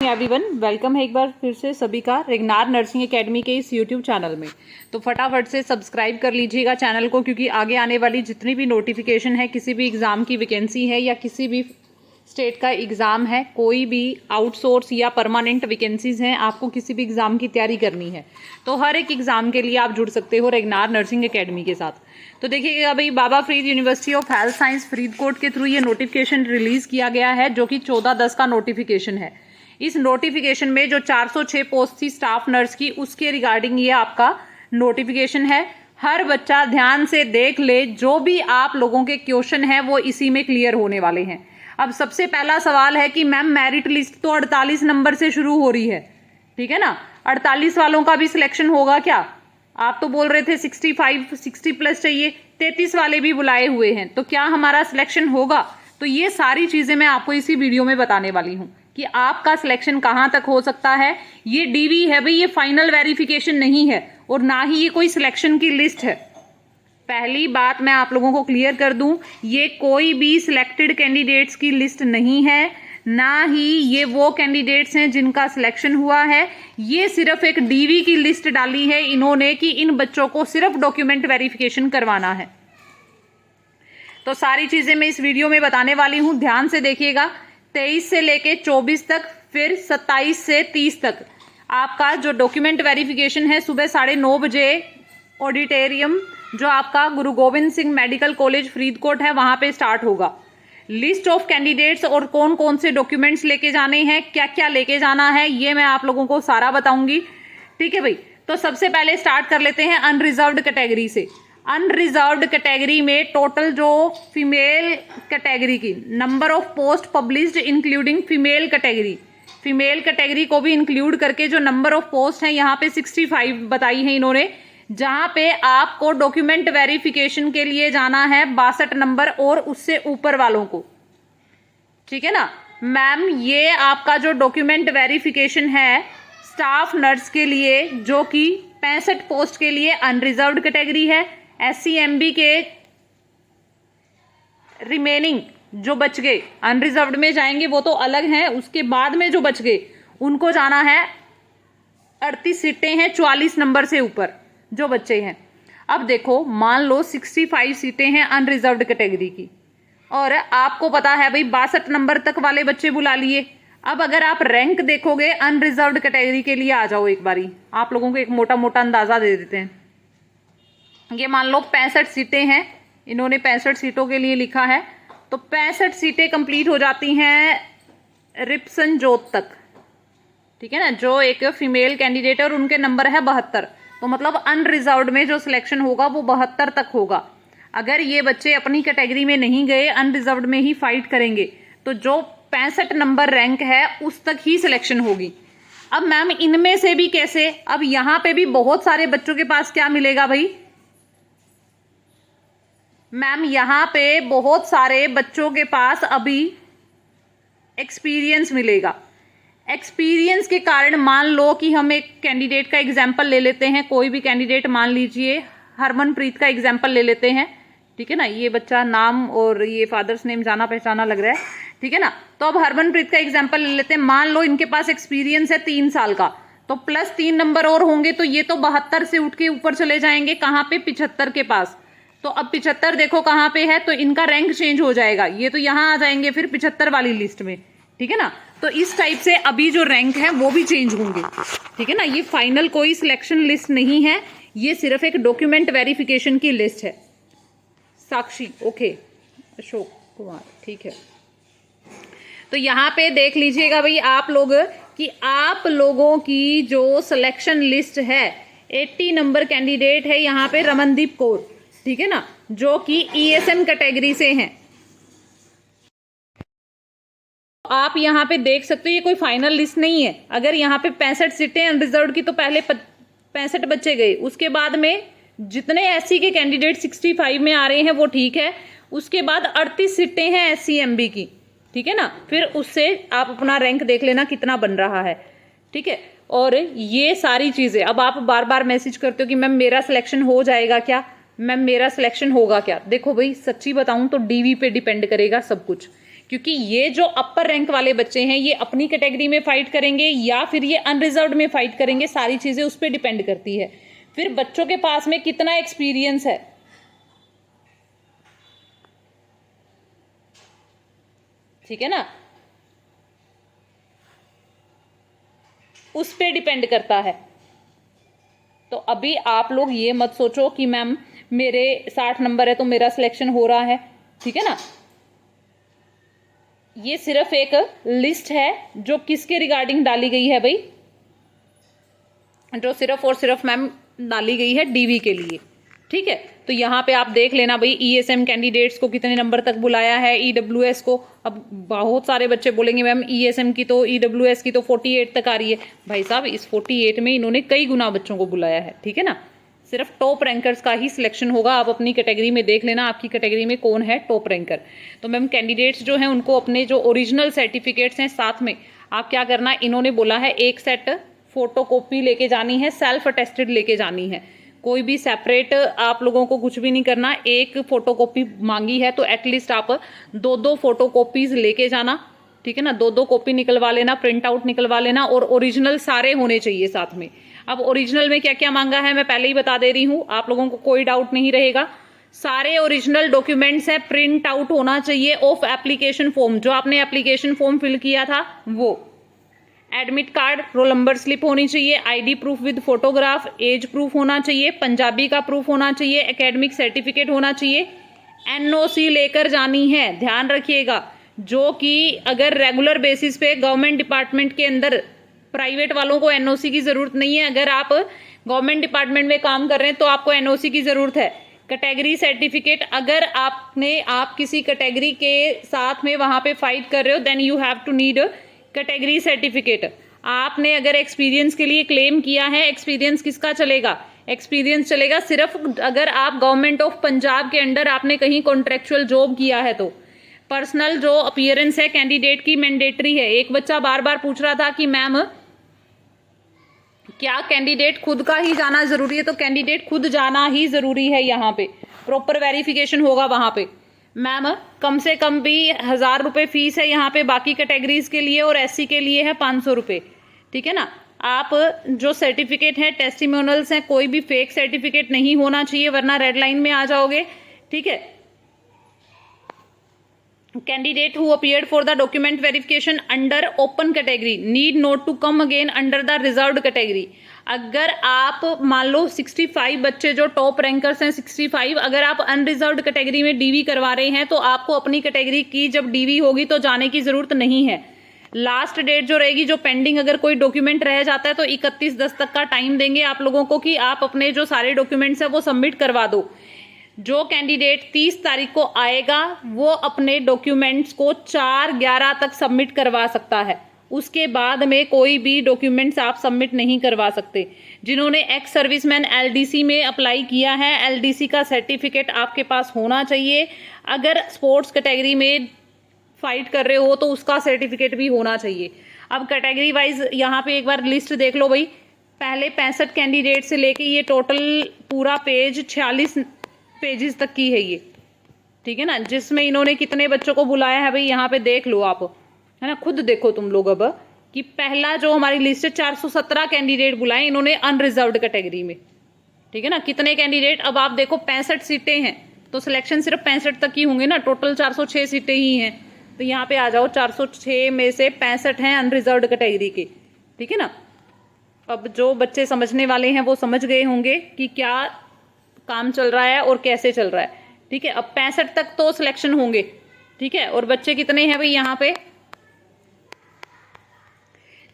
Everyone, welcome है एक बार फिर से सभी का रेगनार नर्सिंग एकेडमी के इस यूट्यूब चैनल में। तो फटाफट से सब्सक्राइब कर लीजिएगा चैनल को, क्योंकि आगे आने वाली जितनी भी नोटिफिकेशन है, किसी भी एग्ज़ाम की वैकेंसी है या किसी भी स्टेट का एग्ज़ाम है, कोई भी आउटसोर्स या परमानेंट वैकेंसीज़ हैं, आपको किसी भी एग्ज़ाम की तैयारी करनी है तो हर एक एग्ज़ाम के लिए आप जुड़ सकते हो रेगनार नर्सिंग एकेडमी के साथ। तो देखिएगा भाई, Baba Farid university of health science Faridkot के थ्रू ये नोटिफिकेशन रिलीज़ किया गया है, जो कि 14/10 का नोटिफिकेशन है। इस नोटिफिकेशन में जो 406 पोस्ट थी स्टाफ नर्स की, उसके रिगार्डिंग ये आपका नोटिफिकेशन है। हर बच्चा ध्यान से देख ले, जो भी आप लोगों के क्वेश्चन हैं वो इसी में क्लियर होने वाले हैं। अब सबसे पहला सवाल है कि मैम मेरिट लिस्ट तो 48 नंबर से शुरू हो रही है, ठीक है ना? 48 वालों का भी सिलेक्शन होगा क्या? आप तो बोल रहे थे 60 प्लस चाहिए, 33 वाले भी बुलाए हुए हैं, तो क्या हमारा सिलेक्शन होगा? तो ये सारी चीजें मैं आपको इसी वीडियो में बताने वाली हूँ कि आपका सिलेक्शन कहां तक हो सकता है। ये डीवी है भाई, ये फाइनल वेरिफिकेशन नहीं है और ना ही ये कोई सिलेक्शन की लिस्ट है। पहली बात मैं आप लोगों को क्लियर कर दूं, ये कोई भी सिलेक्टेड कैंडिडेट्स की लिस्ट नहीं है, ना ही ये वो कैंडिडेट्स हैं जिनका सिलेक्शन हुआ है। ये सिर्फ एक डीवी की लिस्ट डाली है इन्होंने कि इन बच्चों को सिर्फ डॉक्यूमेंट वेरिफिकेशन करवाना है। तो सारी चीजें मैं इस वीडियो में बताने वाली हूं, ध्यान से देखिएगा। 23 से लेके 24 तक, फिर 27 से 30 तक आपका जो डॉक्यूमेंट वेरिफिकेशन है, सुबह 9:30 बजे ऑडिटोरियम जो आपका गुरु गोविंद सिंह मेडिकल कॉलेज फरीदकोट है, वहां पे स्टार्ट होगा। लिस्ट ऑफ कैंडिडेट्स और कौन कौन से डॉक्यूमेंट्स लेके जाने हैं, क्या क्या लेके जाना है, ये मैं आप लोगों को सारा बताऊंगी, ठीक है भाई। तो सबसे पहले स्टार्ट कर लेते हैं अनरिजर्व्ड कैटेगरी से। अनरिजर्व्ड कैटेगरी में टोटल जो फीमेल कैटेगरी की number of post published including female category को भी इंक्लूड करके जो नंबर ऑफ पोस्ट है यहाँ पे 65 बताई है इन्होंने, जहां पे आपको डॉक्यूमेंट वेरिफिकेशन के लिए जाना है 62 नंबर और उससे ऊपर वालों को, ठीक है ना मैम। ये आपका जो डॉक्यूमेंट वेरिफिकेशन है स्टाफ नर्स के लिए, जो कि 65 पोस्ट के लिए अनरिजर्व्ड कैटेगरी है। SCMB के रिमेनिंग जो बच गए अनरिजर्व्ड में जाएंगे, वो तो अलग हैं, उसके बाद में जो बच गए उनको जाना है। 38 सीटें हैं 44 नंबर से ऊपर जो बच्चे हैं। अब देखो, मान लो 65 सीटें हैं अनरिजर्व्ड कैटेगरी की, और आपको पता है भाई 62 नंबर तक वाले बच्चे बुला लिए। अब अगर आप रैंक देखोगे अनरिजर्व्ड कैटेगरी के लिए, आ जाओ एक बारी, आप लोगों को एक मोटा मोटा अंदाजा दे देते हैं। ये मान लो 65 सीटें हैं, इन्होंने 65 सीटों के लिए लिखा है, तो 65 सीटें कंप्लीट हो जाती हैं रिप्सन जोत तक, ठीक है ना, जो एक फीमेल कैंडिडेट है और उनके नंबर है 72। तो मतलब अनरिजर्व्ड में जो सिलेक्शन होगा वो 72 तक होगा। अगर ये बच्चे अपनी कैटेगरी में नहीं गए, अनरिजर्व्ड में ही फाइट करेंगे, तो जो 65 नंबर रैंक है उस तक ही सिलेक्शन होगी। अब मैम इनमें से भी कैसे? अब यहाँ पे भी बहुत सारे बच्चों के पास क्या मिलेगा भाई मैम, यहाँ पे बहुत सारे बच्चों के पास अभी एक्सपीरियंस मिलेगा। एक्सपीरियंस के कारण मान लो कि हम एक कैंडिडेट का एग्जाम्पल ले लेते हैं, कोई भी कैंडिडेट, मान लीजिए हरमनप्रीत का एग्जाम्पल ले लेते हैं, ठीक है ना। ये बच्चा नाम और ये फादर्स नेम जाना पहचाना लग रहा है, ठीक है ना। तो अब हरमनप्रीत का एग्जाम्पल ले लेते हैं। मान लो इनके पास एक्सपीरियंस है 3 साल का, तो प्लस 3 नंबर और होंगे, तो ये तो 72 से उठ के ऊपर चले जाएंगे, कहाँ पे? 75 के पास। तो अब 75 देखो कहाँ पे है, तो इनका रैंक चेंज हो जाएगा, ये तो यहाँ आ जाएंगे फिर 75 वाली लिस्ट में, ठीक है ना। तो इस टाइप से अभी जो रैंक है वो भी चेंज होंगे, ठीक है ना। ये फाइनल कोई सिलेक्शन लिस्ट नहीं है, ये सिर्फ एक डॉक्यूमेंट वेरिफिकेशन की लिस्ट है। साक्षी, ओके, अशोक कुमार, ठीक है। तो यहाँ पे देख लीजिएगा भाई आप लोग कि आप लोगों की जो सिलेक्शन लिस्ट है, 80 नंबर कैंडिडेट है यहाँ पे रमनदीप कौर, ठीक है ना, जो कि ESN कैटेगरी से हैं। आप यहाँ पे देख सकते हो ये कोई फाइनल लिस्ट नहीं है। अगर यहाँ पे 65 सीटें अनरिजर्व्ड की, तो पहले 65 बच्चे गए, उसके बाद में जितने SC के कैंडिडेट 65 में आ रहे हैं वो ठीक है, उसके बाद 38 सीटें हैं SCMB की, ठीक है ना। फिर उससे आप अपना रैंक देख लेना कितना बन रहा है, ठीक है। और ये सारी चीजें, अब आप बार बार मैसेज करते हो कि मैम मेरा सिलेक्शन हो जाएगा क्या, मैम मेरा सिलेक्शन होगा क्या? देखो भाई, सच्ची बताऊं तो डीवी पे डिपेंड करेगा सब कुछ, क्योंकि ये जो अपर रैंक वाले बच्चे हैं ये अपनी कैटेगरी में फाइट करेंगे या फिर ये अनरिजर्व्ड में फाइट करेंगे, सारी चीजें उस पर डिपेंड करती है। फिर बच्चों के पास में कितना एक्सपीरियंस है, ठीक है ना, उस पे डिपेंड करता है। तो अभी आप लोग ये मत सोचो कि मैम मेरे 60 नंबर है तो मेरा सिलेक्शन हो रहा है, ठीक है ना। ये सिर्फ एक लिस्ट है जो किसके रिगार्डिंग डाली गई है भाई, जो सिर्फ और सिर्फ मैम डाली गई है डीवी के लिए, ठीक है। तो यहाँ पे आप देख लेना भाई ईएसएम कैंडिडेट्स को कितने नंबर तक बुलाया है, ईडब्ल्यूएस को। अब बहुत सारे बच्चे बोलेंगे मैम ईएसएम की तो ईडब्ल्यूएस की तो 48 तक आ रही है। भाई साहब इस 48 में इन्होंने कई गुना बच्चों को बुलाया है, ठीक है ना। सिर्फ टॉप रैंकर्स का ही सिलेक्शन होगा। आप अपनी कैटेगरी में देख लेना आपकी कैटेगरी में कौन है टॉप रैंकर। तो मैम कैंडिडेट्स जो हैं उनको अपने जो ओरिजिनल सर्टिफिकेट्स हैं साथ में आप क्या करना, इन्होंने बोला है एक सेट फोटो कॉपी लेके जानी है, सेल्फ अटेस्टेड लेके जानी है, कोई भी सेपरेट आप लोगों को कुछ भी नहीं करना। एक फोटो कॉपी मांगी है तो एटलीस्ट आप 2-2 फोटो कॉपीज लेके जाना, ठीक है ना। 2-2 कॉपी निकलवा लेना, प्रिंट आउट निकलवा लेना, और ओरिजिनल सारे होने चाहिए साथ में। अब ओरिजिनल में क्या क्या मांगा है मैं पहले ही बता दे रही हूँ, आप लोगों को कोई डाउट नहीं रहेगा। सारे ओरिजिनल डॉक्यूमेंट्स हैं, प्रिंट आउट होना चाहिए ऑफ एप्लीकेशन फॉर्म, जो आपने एप्लीकेशन फॉर्म फिल किया था वो, admit card, roll number slip होनी चाहिए, ID proof with photograph, age proof होना चाहिए, पंजाबी का प्रूफ होना चाहिए, एकेडमिक सर्टिफिकेट होना चाहिए, एनओसी लेकर जानी है, ध्यान रखिएगा। जो कि अगर रेगुलर बेसिस पे गवर्नमेंट डिपार्टमेंट के अंदर, प्राइवेट वालों को एनओसी की जरूरत नहीं है, अगर आप गवर्नमेंट डिपार्टमेंट में काम कर रहे हैं तो आपको एनओसी की जरूरत है। कैटेगरी सर्टिफिकेट, अगर आप किसी कैटेगरी के साथ में वहां पे फाइट कर रहे हो then you have to need category certificate. आपने अगर एक्सपीरियंस के लिए क्लेम किया है, एक्सपीरियंस किसका चलेगा, एक्सपीरियंस चलेगा सिर्फ अगर आप गवर्नमेंट ऑफ पंजाब के अंडर आपने कहीं कॉन्ट्रेक्चुअल जॉब किया है तो। पर्सनल जो अपीयरेंस है कैंडिडेट की मैंडेटरी है। एक बच्चा बार बार पूछ रहा था कि मैम क्या कैंडिडेट खुद का ही जाना जरूरी है, तो कैंडिडेट खुद जाना ही जरूरी है, यहाँ पे प्रॉपर वेरिफिकेशन होगा वहां पे। मैम कम से कम भी 1000 रुपये फीस है यहाँ पे बाकी कैटेगरीज के लिए, और एससी के लिए है 500 रुपये, ठीक है ना। आप जो सर्टिफिकेट है टेस्टिमोनियल्स हैं, कोई भी फेक सर्टिफिकेट नहीं होना चाहिए वरना रेड लाइन में आ जाओगे, ठीक है। Candidate who appeared for the document verification under open category need not to come again under the reserved category. अगर आप मान लो 65 बच्चे जो टॉप रैंकर्स हैं 65, अगर आप अनरिजर्व्ड कैटेगरी में डीवी करवा रहे हैं तो आपको अपनी कैटेगरी की जब डीवी होगी तो जाने की जरूरत नहीं है। लास्ट डेट जो रहेगी, जो पेंडिंग अगर कोई डॉक्यूमेंट रह जाता है तो 31/10 तक का टाइम देंगे आप लोगों को कि आप अपने जो सारे डॉक्यूमेंट्स हैं वो सबमिट करवा दो। जो कैंडिडेट 30 तारीख को आएगा वो अपने डॉक्यूमेंट्स को 4/11 तक सबमिट करवा सकता है, उसके बाद में कोई भी डॉक्यूमेंट्स आप सबमिट नहीं करवा सकते। जिन्होंने एक्स सर्विसमैन एलडीसी में अप्लाई किया है, एलडीसी का सर्टिफिकेट आपके पास होना चाहिए। अगर स्पोर्ट्स कैटेगरी में फाइट कर रहे हो तो उसका सर्टिफिकेट भी होना चाहिए। अब कैटेगरी वाइज यहाँ पे एक बार लिस्ट देख लो भाई, पहले 65 कैंडिडेट से लेके ये टोटल पूरा पेज 46 पेजेस तक की है ये, ठीक है ना, जिसमें इन्होंने कितने बच्चों को बुलाया है भाई यहाँ पे देख लो आप, है ना, खुद देखो तुम लोग अब कि पहला जो हमारी लिस्ट है 417 कैंडिडेट बुलाए इन्होंने अनरिजर्व्ड कैटेगरी में, ठीक है ना। कितने कैंडिडेट, अब आप देखो 65 सीटें हैं तो सिलेक्शन सिर्फ 65 तक ही होंगे ना, टोटल 406 सीटें ही हैं। तो यहाँ पे आ जाओ 406 में से 65 हैं अनरिजर्व्ड कैटेगरी के, ठीक है ना। अब जो बच्चे समझने वाले हैं वो समझ गए होंगे कि क्या काम चल रहा है और कैसे चल रहा है, ठीक है। अब 65 तक तो सिलेक्शन होंगे, ठीक है। और बच्चे कितने हैं भाई यहाँ पे,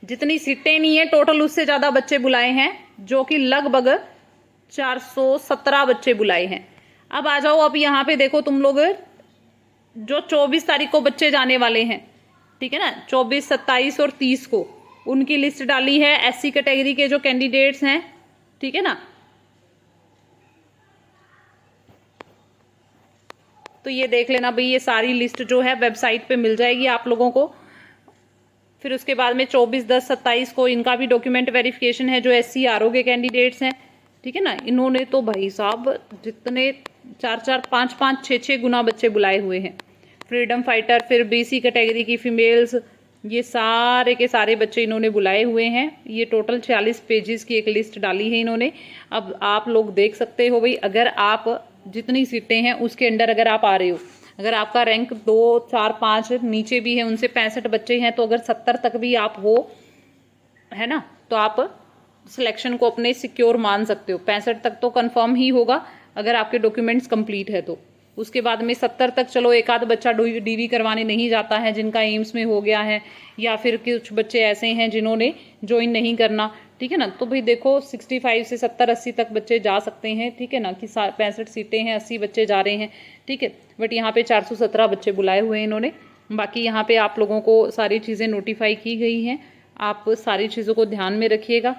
जितनी सीटें नहीं है टोटल उससे ज्यादा बच्चे बुलाए हैं, जो कि लगभग 417 बच्चे बुलाए हैं। अब आ जाओ, अब यहाँ पे देखो तुम लोग, जो 24 तारीख को बच्चे जाने वाले हैं, ठीक है ना, 24, 27 और 30 को उनकी लिस्ट डाली है एससी कैटेगरी के जो कैंडिडेट्स हैं, ठीक है ना। तो ये देख लेना भाई, ये सारी लिस्ट जो है वेबसाइट पे मिल जाएगी आप लोगों को। फिर उसके बाद में 24/10/27 को इनका भी डॉक्यूमेंट वेरिफिकेशन है, जो एससी आरओ के कैंडिडेट्स हैं, ठीक है ना। इन्होंने तो भाई साहब जितने 4-4, 5-5, 6-6 गुना बच्चे बुलाए हुए हैं। फ्रीडम फाइटर, फिर BC कैटेगरी की फीमेल्स, ये सारे के सारे बच्चे इन्होंने बुलाए हुए हैं। ये टोटल 46 पेजेस की एक लिस्ट डाली है इन्होंने। अब आप लोग देख सकते हो भाई, अगर आप जितनी सीटें हैं उसके अंडर अगर आप आ रहे हो, अगर आपका रैंक 2, 4, 5 नीचे भी है, उनसे 65 बच्चे हैं, तो अगर 70 तक भी आप हो, है ना, तो आप सिलेक्शन को अपने सिक्योर मान सकते हो। 65 तक तो कंफर्म ही होगा अगर आपके डॉक्यूमेंट्स कंप्लीट है तो। उसके बाद में 70 तक चलो एक आध बच्चा DV करवाने नहीं जाता है, जिनका एम्स में हो गया है, या फिर कुछ बच्चे ऐसे हैं जिन्होंने ज्वाइन नहीं करना, ठीक है ना। तो भाई देखो 65 से 70, 80 तक बच्चे जा सकते हैं, ठीक है ना, कि 65 सीटें हैं, 80 बच्चे जा रहे हैं, ठीक है। बट यहाँ पे 417 बच्चे बुलाए हुए हैं इन्होंने। बाकी यहाँ पे आप लोगों को सारी चीज़ें नोटिफाई की गई हैं, आप सारी चीज़ों को ध्यान में रखिएगा।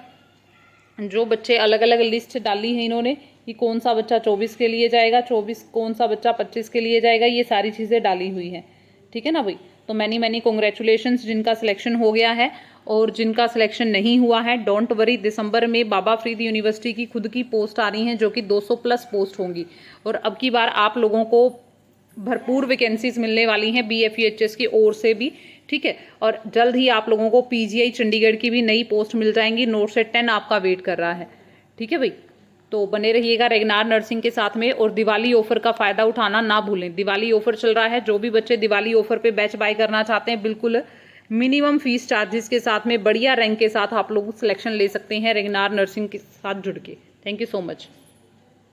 जो बच्चे अलग अलग लिस्ट डाली है इन्होंने कि कौन सा बच्चा 24 के लिए जाएगा, 24 कौन सा बच्चा 25 के लिए जाएगा, ये सारी चीज़ें डाली हुई हैं, ठीक है ना भाई। तो मैनी कॉन्ग्रेचुलेशंस जिनका सिलेक्शन हो गया है, और जिनका सिलेक्शन नहीं हुआ है डोंट वरी, दिसंबर में बाबा फरीद यूनिवर्सिटी की खुद की पोस्ट आ रही हैं जो कि 200+ पोस्ट होंगी, और अब की बार आप लोगों को भरपूर वैकेंसीज मिलने वाली हैं BFEHS की ओर से भी, ठीक है। और जल्द ही आप लोगों को PGI चंडीगढ़ की भी नई पोस्ट मिल जाएंगी। नोट सेट 10 आपका वेट कर रहा है, ठीक है भाई। तो बने रहिएगा रेगनार नर्सिंग के साथ में, और दिवाली ऑफर का फ़ायदा उठाना ना भूलें। दिवाली ऑफर चल रहा है, जो भी बच्चे दिवाली ऑफर पे बैच बाय करना चाहते हैं, बिल्कुल मिनिमम फीस चार्जेस के साथ में बढ़िया रैंक के साथ आप लोग सिलेक्शन ले सकते हैं रेगनार नर्सिंग के साथ जुड़ के। Thank you so much.